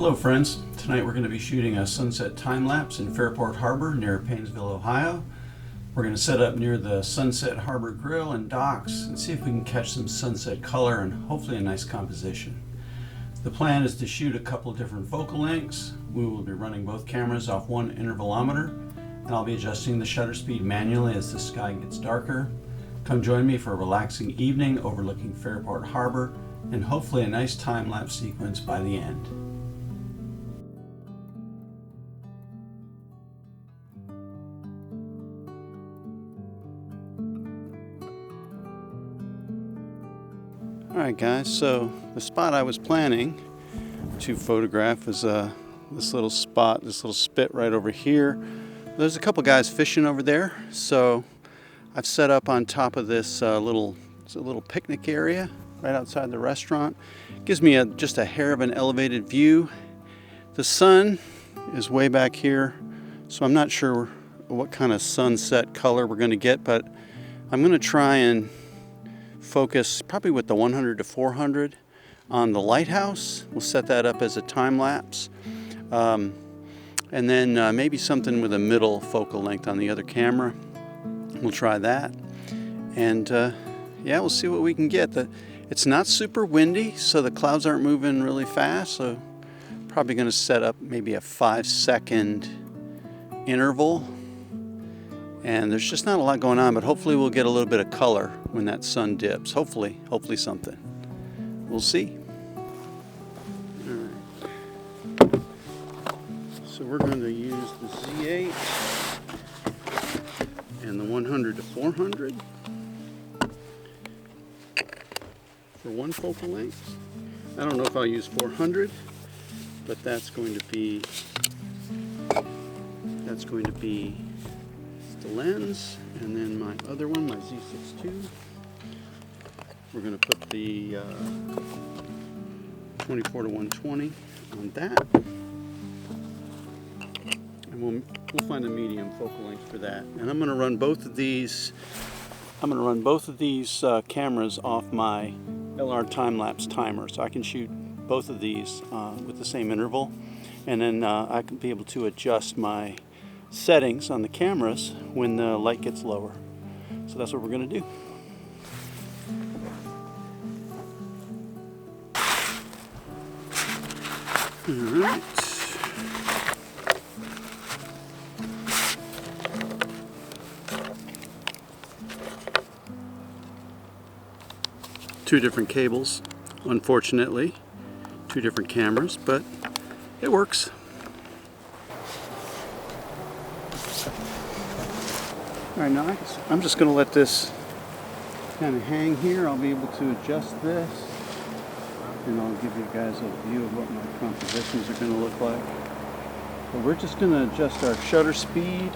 Hello friends, tonight we're going to be shooting a sunset time lapse in Fairport Harbor near Painesville, Ohio. We're going to set up near the Sunset Harbor Grill and docks and see if we can catch some sunset color and hopefully a nice composition. The plan is to shoot a couple of different focal lengths. We will be running both cameras off one intervalometer, and I'll be adjusting the shutter speed manually as the sky gets darker. Come join me for a relaxing evening overlooking Fairport Harbor and hopefully a nice time-lapse sequence by the end. Alright guys, so the spot I was planning to photograph is this little spot, this little spit right over here. There's a couple guys fishing over there, so I've set up on top of this little picnic area right outside the restaurant. It gives me just a hair of an elevated view. The sun is way back here, so I'm not sure what kind of sunset color we're going to get, but I'm going to try and focus probably with the 100 to 400 on the lighthouse. We'll set that up as a time lapse, and then maybe something with a middle focal length on the other camera. We'll try that, and yeah, we'll see what we can get. It's not super windy, so the clouds aren't moving really fast, so probably going to set up maybe a 5-second interval. And there's just not a lot going on, but hopefully we'll get a little bit of color when that sun dips. Hopefully something. We'll see. All right. So we're going to use the Z8 and the 100 to 400 for one focal length. I don't know if I'll use 400, but that's going to be the lens, and then my other one, my Z6 II, we're going to put the 24 to 120 on that, and we'll find a medium focal length for that. And I'm going to run both of these. Cameras off my LR time-lapse timer, so I can shoot both of these with the same interval, and then I can be able to adjust my settings on the cameras when the light gets lower. So that's what we're going to do. All right. Two different cables, unfortunately. Two different cameras, but it works. All right, now I'm just going to let this kind of hang here. I'll be able to adjust this, and I'll give you guys a view of what my compositions are going to look like. But we're just going to adjust our shutter speed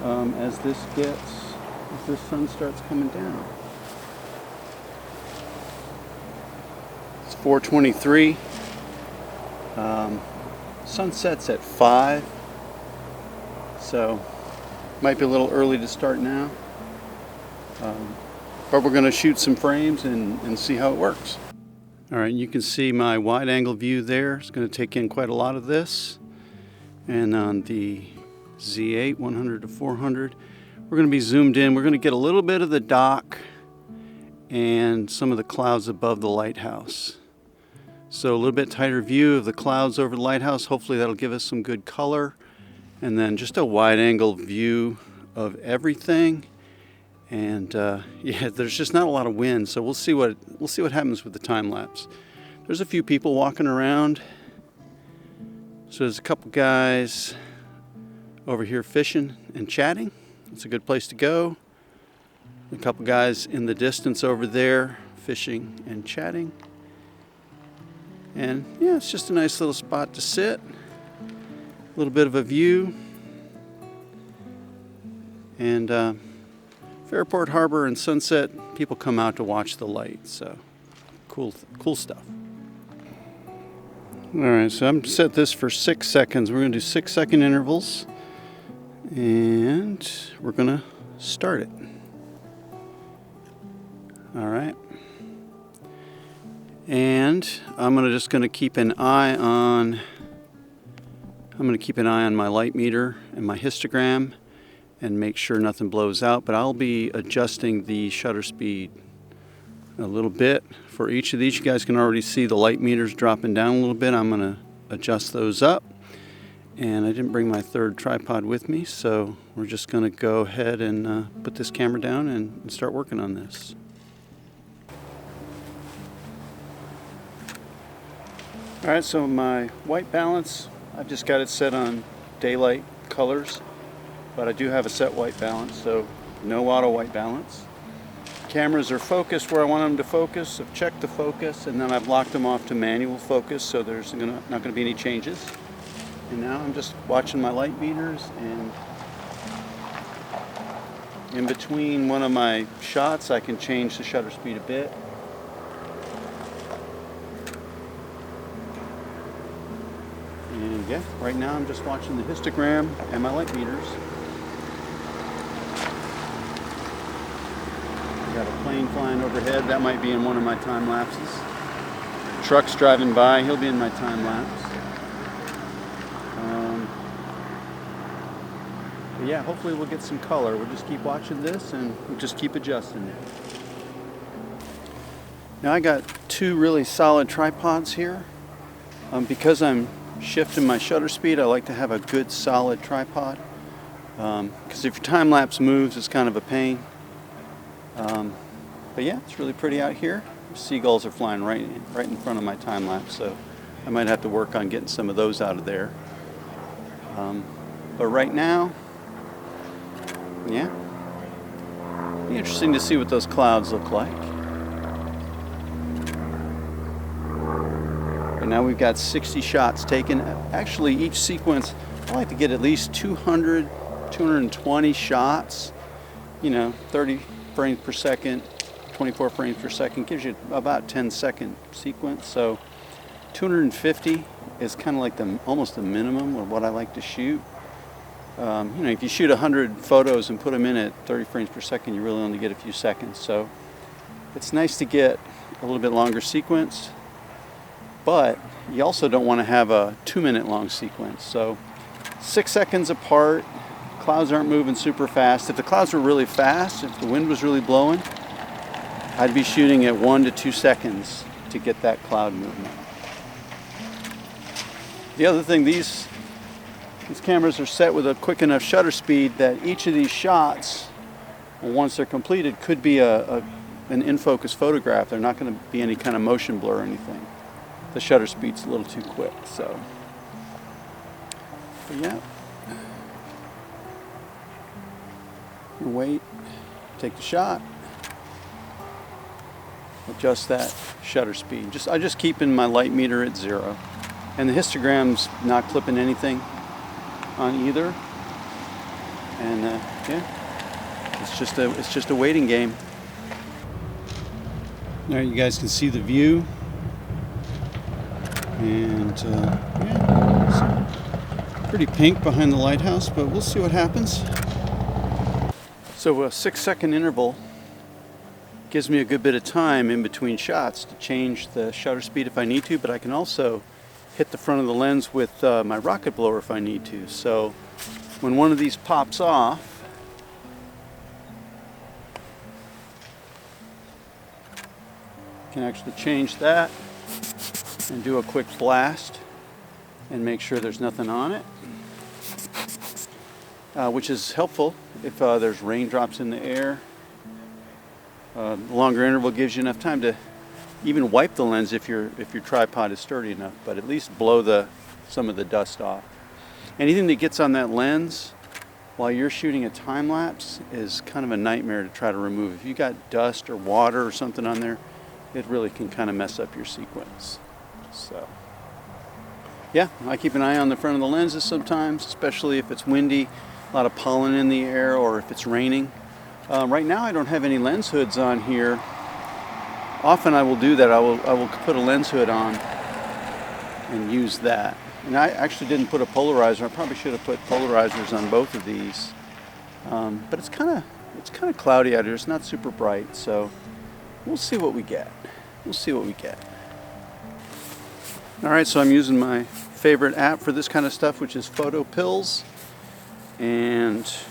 as this sun starts coming down. It's 4:23. Sun sets at 5, so might be a little early to start now, but we're going to shoot some frames and see how it works. All right, you can see my wide angle view there. It's going to take in quite a lot of this. And on the Z8 100 to 400, we're going to be zoomed in. We're going to get a little bit of the dock and some of the clouds above the lighthouse. So a little bit tighter view of the clouds over the lighthouse. Hopefully that'll give us some good color. And then just a wide angle view of everything, and yeah, there's just not a lot of wind, so we'll see what happens with the time lapse. There's a few people walking around, so there's a couple guys over here fishing and chatting. It's a good place to go. A couple guys in the distance over there fishing and chatting, and yeah, it's just a nice little spot to sit. A little bit of a view, and Fairport Harbor and sunset, people come out to watch the light, so cool stuff. All right, so I'm set this for 6 seconds. We're going to do 6-second intervals, and we're going to start it. All right, And I'm just gonna keep an eye on my light meter and my histogram and make sure nothing blows out, but I'll be adjusting the shutter speed a little bit for each of these. You guys can already see the light meters dropping down a little bit. I'm gonna adjust those up. And I didn't bring my third tripod with me, so we're just gonna go ahead and put this camera down and start working on this. All right, so my white balance, I've just got it set on daylight colors, but I do have a set white balance, so no auto white balance. Cameras are focused where I want them to focus. I've checked the focus, and then I've locked them off to manual focus, so there's not going to be any changes. And now I'm just watching my light meters, and in between one of my shots, I can change the shutter speed a bit. And yeah, right now I'm just watching the histogram and my light meters. I got a plane flying overhead. That might be in one of my time lapses. Truck's driving by. He'll be in my time lapse. But yeah, hopefully we'll get some color. We'll just keep watching this and we'll just keep adjusting it. Now I got two really solid tripods here. Because I'm shifting my shutter speed, I like to have a good solid tripod. Because if your time lapse moves, it's kind of a pain. But yeah, it's really pretty out here. Seagulls are flying right in front of my time lapse, so I might have to work on getting some of those out of there. But right now, yeah, it'll be interesting to see what those clouds look like. And now we've got 60 shots taken. Actually, each sequence, I like to get at least 200, 220 shots. 30 frames per second, 24 frames per second gives you about 10-second sequence. So 250 is kind of like almost the minimum of what I like to shoot. If you shoot 100 photos and put them in at 30 frames per second, you really only get a few seconds. So it's nice to get a little bit longer sequence, but you also don't want to have a 2-minute long sequence. So 6 seconds apart, clouds aren't moving super fast. If the clouds were really fast, if the wind was really blowing, I'd be shooting at 1 to 2 seconds to get that cloud movement. The other thing, these cameras are set with a quick enough shutter speed that each of these shots, once they're completed, could be an in-focus photograph. They're not going to be any kind of motion blur or anything. The shutter speed's a little too quick, so. But yeah. You wait, take the shot, adjust that shutter speed. I'm just keeping my light meter at 0. And the histogram's not clipping anything on either. And yeah, it's just a waiting game. All right, you guys can see the view. And yeah, it's pretty pink behind the lighthouse, but we'll see what happens. So a 6-second interval gives me a good bit of time in between shots to change the shutter speed if I need to, but I can also hit the front of the lens with my rocket blower if I need to. So when one of these pops off, I can actually change that and do a quick blast and make sure there's nothing on it, which is helpful if there's raindrops in the air. The longer interval gives you enough time to even wipe the lens if your tripod is sturdy enough, but at least blow some of the dust off. Anything that gets on that lens while you're shooting a time lapse is kind of a nightmare to try to remove. If you got dust or water or something on there, it really can kind of mess up your sequence. So yeah, I keep an eye on the front of the lenses sometimes, especially if it's windy, a lot of pollen in the air, or if it's raining. Right now I don't have any lens hoods on here. Often I will do that. I will put a lens hood on and use that. And I actually didn't put a polarizer. I probably should have put polarizers on both of these. But it's kind of cloudy out here. It's not super bright, so we'll see what we get. We'll see what we get. Alright, so I'm using my favorite app for this kind of stuff, which is Photo Pills. And it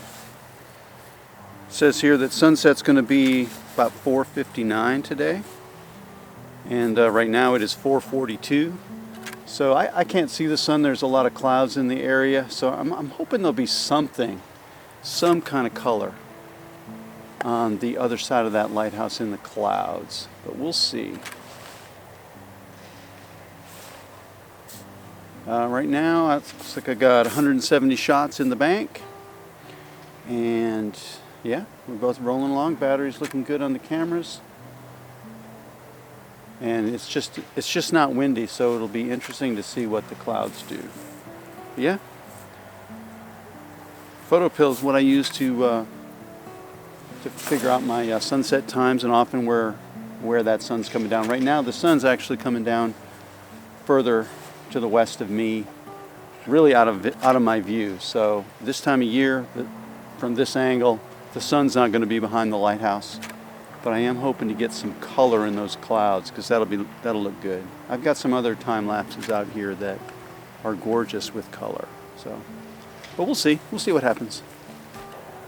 says here that sunset's going to be about 4:59 today. And right now it is 4:42. So I can't see the sun. There's a lot of clouds in the area. So I'm hoping there'll be something, some kind of color on the other side of that lighthouse in the clouds. But we'll see. Right now, it looks like I got 170 shots in the bank. And yeah, we're both rolling along. Battery's looking good on the cameras. And it's just not windy, so it'll be interesting to see what the clouds do. But yeah. Photo Pills, what I use to figure out my sunset times and often where that sun's coming down. Right now, the sun's actually coming down further to the west of me, really out of my view. So this time of year, from this angle, the sun's not going to be behind the lighthouse, but I am hoping to get some color in those clouds because that'll look good. I've got some other time lapses out here that are gorgeous with color. So, but we'll see what happens.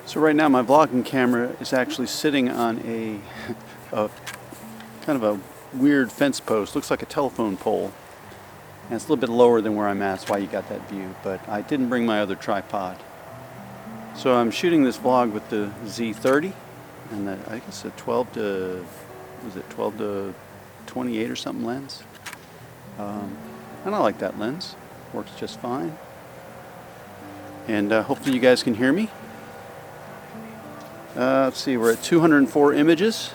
So right now my vlogging camera is actually sitting on a kind of a weird fence post. Looks like a telephone pole. And it's a little bit lower than where I'm at, that's why you got that view. But I didn't bring my other tripod. So I'm shooting this vlog with the Z30 and I guess a 12 to 28 or something lens. And I like that lens. Works just fine. And hopefully you guys can hear me. Let's see, we're at 204 images.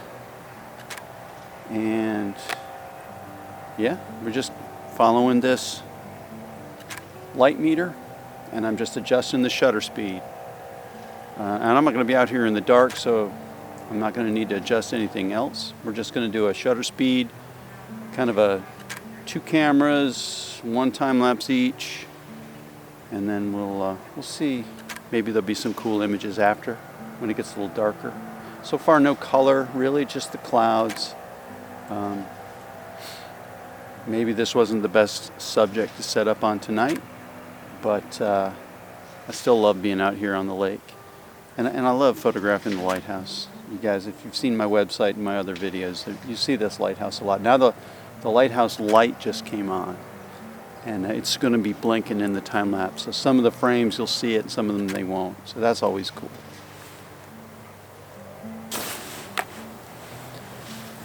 And yeah, we're just following this light meter, and I'm just adjusting the shutter speed. And I'm not going to be out here in the dark, so I'm not going to need to adjust anything else. We're just going to do a shutter speed, kind of a 2 cameras, 1 time lapse each, and then we'll see. Maybe there'll be some cool images after when it gets a little darker. So far, no color, really, just the clouds. Maybe this wasn't the best subject to set up on tonight, but I still love being out here on the lake. And I love photographing the lighthouse. You guys, if you've seen my website and my other videos, you see this lighthouse a lot. Now the lighthouse light just came on, and it's going to be blinking in the time lapse. So some of the frames you'll see it, and some of them they won't. So that's always cool.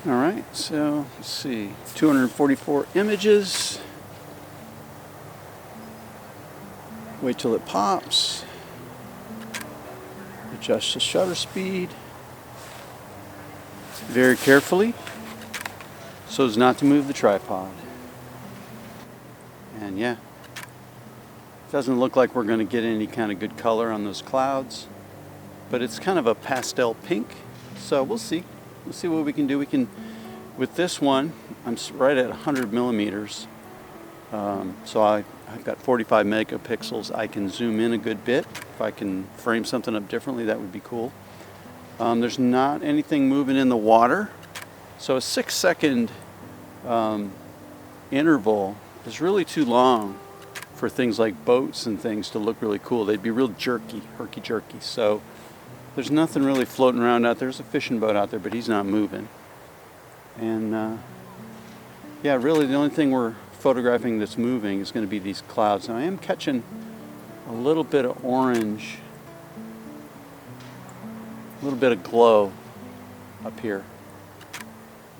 All right, so let's see, 244 images. Wait till it pops. Adjust the shutter speed very carefully so as not to move the tripod. And yeah, it doesn't look like we're going to get any kind of good color on those clouds, but it's kind of a pastel pink, so we'll see. We'll see what we can do. We can, with this one, I'm right at 100 millimeters. So I've got 45 megapixels. I can zoom in a good bit. If I can frame something up differently, that would be cool. There's not anything moving in the water. So a 6-second interval is really too long for things like boats and things to look really cool. They'd be real jerky, herky-jerky. So there's nothing really floating around out there. There's a fishing boat out there, but he's not moving. And yeah, really the only thing we're photographing that's moving is going to be these clouds. And I am catching a little bit of orange, a little bit of glow up here.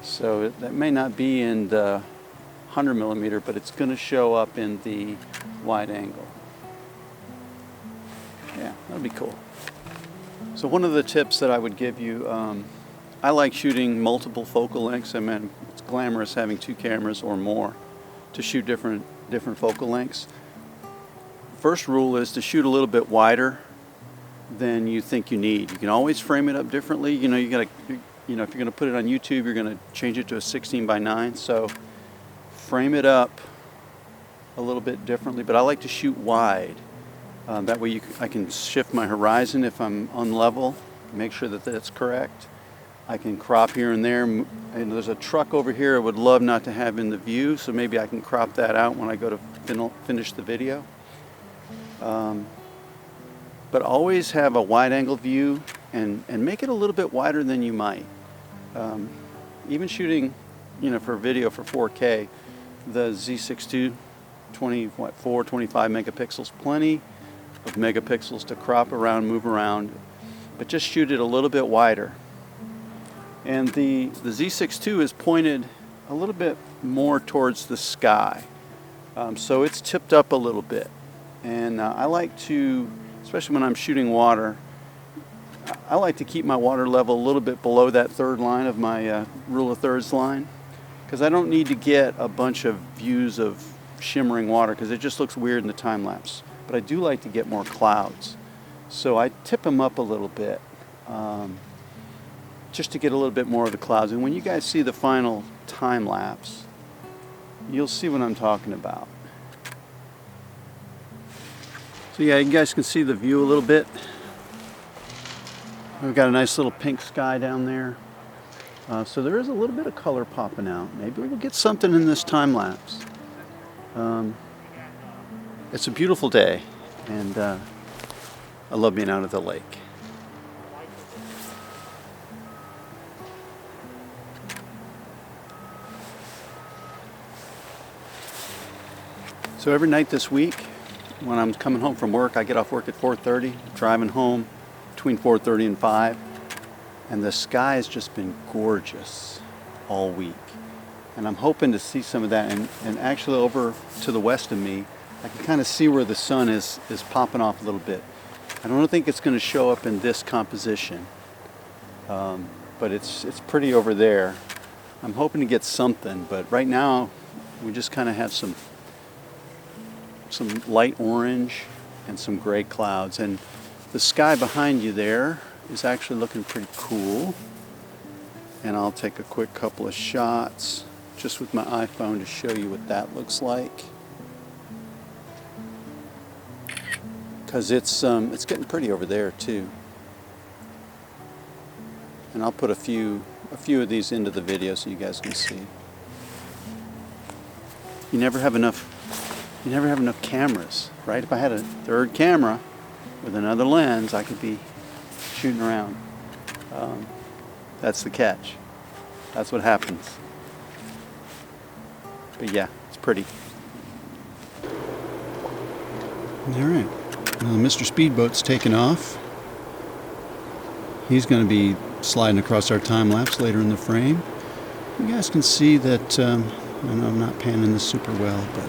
So that may not be in the 100 millimeter, but it's going to show up in the wide angle. Yeah, that'll be cool. So one of the tips that I would give you, I like shooting multiple focal lengths. I mean, it's glamorous having 2 cameras or more to shoot different focal lengths. First rule is to shoot a little bit wider than you think you need. You can always frame it up differently. You know, if you're going to put it on YouTube, you're going to change it to a 16:9. So frame it up a little bit differently. But I like to shoot wide. That way I can shift my horizon if I'm unlevel, make sure that that's correct. I can crop here and there. And there's a truck over here I would love not to have in the view, so maybe I can crop that out when I go to finish the video. But always have a wide angle view and make it a little bit wider than you might. Even shooting, for video for 4K, the Z6 II 25 megapixels, plenty of megapixels to crop around, move around, but just shoot it a little bit wider. And the Z6 II is pointed a little bit more towards the sky, so it's tipped up a little bit. And I like to, especially when I'm shooting water, I like to keep my water level a little bit below that third line of my rule of thirds line, because I don't need to get a bunch of views of shimmering water, because it just looks weird in the time lapse. But I do like to get more clouds, so I tip them up a little bit, just to get a little bit more of the clouds. And when you guys see the final time lapse, you'll see what I'm talking about. So yeah, you guys can see the view a little bit. We've got a nice little pink sky down there. So there is a little bit of color popping out. Maybe we'll get something in this time lapse. It's a beautiful day, and I love being out at the lake. So every night this week, when I'm coming home from work, I get off work at 4:30, driving home between 4:30 and 5, and the sky has just been gorgeous all week. And I'm hoping to see some of that, and actually over to the west of me, I can kind of see where the sun is popping off a little bit. I don't think it's going to show up in this composition, but it's pretty over there. I'm hoping to get something, but right now we just kind of have some light orange and some gray clouds, and the sky behind you there is actually looking pretty cool. And I'll take a quick couple of shots just with my iPhone to show you what that looks like, because it's getting pretty over there too. And I'll put a few of these into the video so you guys can see. You never have enough cameras, right? If I had a third camera with another lens, I could be shooting around. That's the catch. That's what happens. But yeah, it's pretty. All right. Well, Mr. Speedboat's taken off. He's going to be sliding across our time lapse later in the frame. You guys can see that, I know I'm not panning this super well, but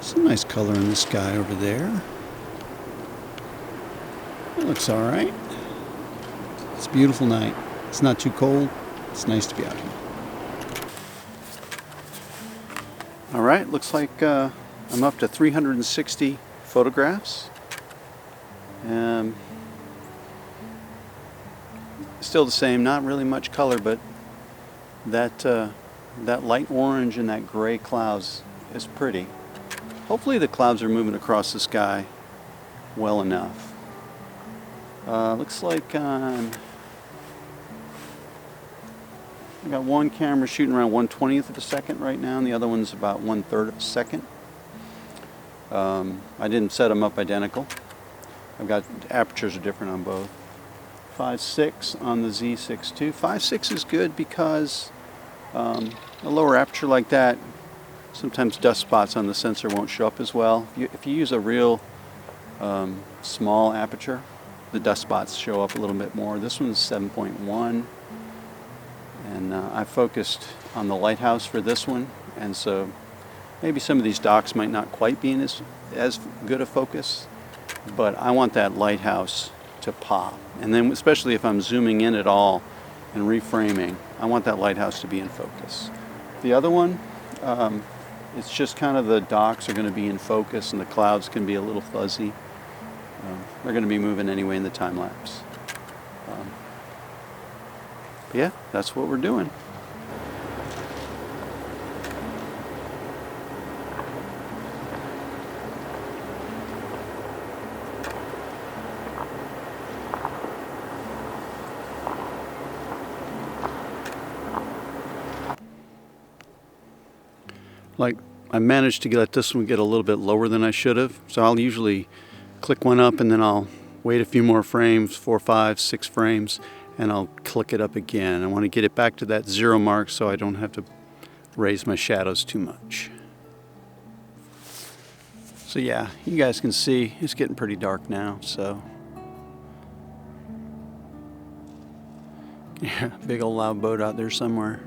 some nice color in the sky over there. It looks all right. It's a beautiful night. It's not too cold. It's nice to be out here. All right, looks like I'm up to 360 photographs. Still the same, not really much color, but that light orange and that gray clouds is pretty. Hopefully the clouds are moving across the sky well enough. Looks like I got one camera shooting around 1/20th of a second right now, and the other one's about 1/3 of a second. I didn't set them up identical. I've got apertures are different on both. 5.6 on the Z6 II. 5.6 is good because a lower aperture like that, sometimes dust spots on the sensor won't show up as well. If you use a real small aperture, the dust spots show up a little bit more. This one's 7.1, and I focused on the lighthouse for this one, and so maybe some of these docks might not quite be in as good a focus, but I want that lighthouse to pop. And then especially if I'm zooming in at all and reframing, I want that lighthouse to be in focus. The other one, it's just kind of the docks are going to be in focus and the clouds can be a little fuzzy. They're going to be moving anyway in the time lapse. But yeah, that's what we're doing. like I managed to let this one get a little bit lower than I should have. So I'll usually click one up and then I'll wait a few more frames, 4, 5, 6 frames, and I'll click it up again. I want to get it back to that 0 mark so I don't have to raise my shadows too much. So yeah, you guys can see it's getting pretty dark now, so yeah, big old loud boat out there somewhere.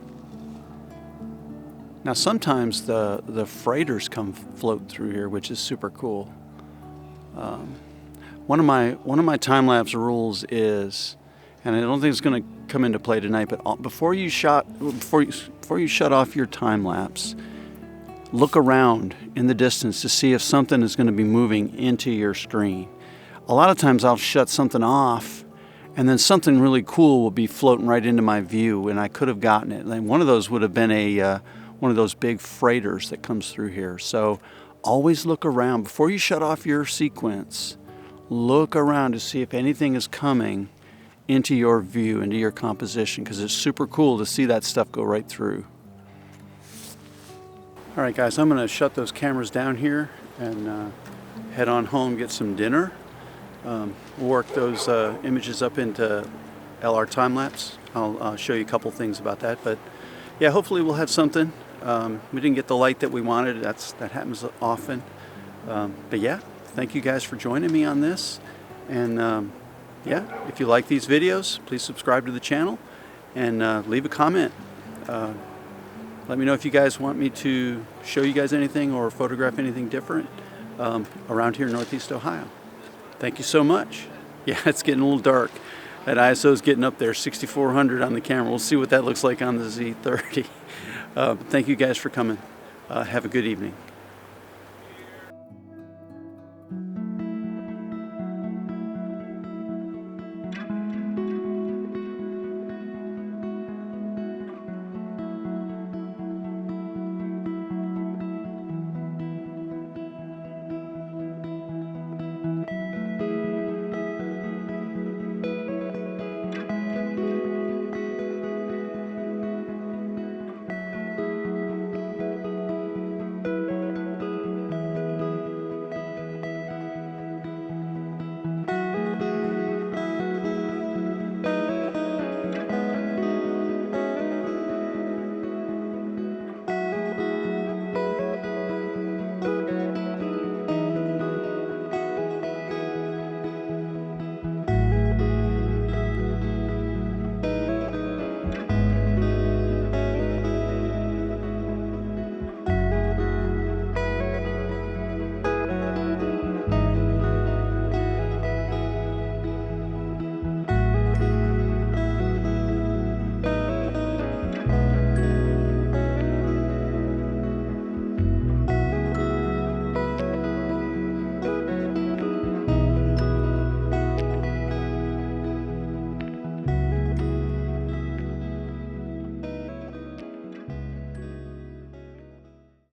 Now sometimes the freighters come float through here, which is super cool. One of my time-lapse rules is, and I don't think it's going to come into play tonight, but before you shut off your time lapse, look around in the distance to see if something is going to be moving into your screen. A lot of times I'll shut something off, and then something really cool will be floating right into my view, and I could have gotten it. And one of those would have been one of those big freighters that comes through here. So always look around before you shut off your sequence. Look around to see if anything is coming into your view, into your composition, because it's super cool to see that stuff go right through. All right, guys, I'm going to shut those cameras down here and head on home, get some dinner. Work those images up into LR Timelapse. I'll show you a couple things about that, but yeah, hopefully we'll have something. We didn't get the light that we wanted. That happens often. But yeah, thank you guys for joining me on this. And yeah, if you like these videos, please subscribe to the channel and leave a comment. Let me know if you guys want me to show you guys anything or photograph anything different around here in Northeast Ohio. Thank you so much. Yeah, it's getting a little dark. That ISO is getting up there, 6400 on the camera. We'll see what that looks like on the Z30. Thank you guys for coming. Have a good evening.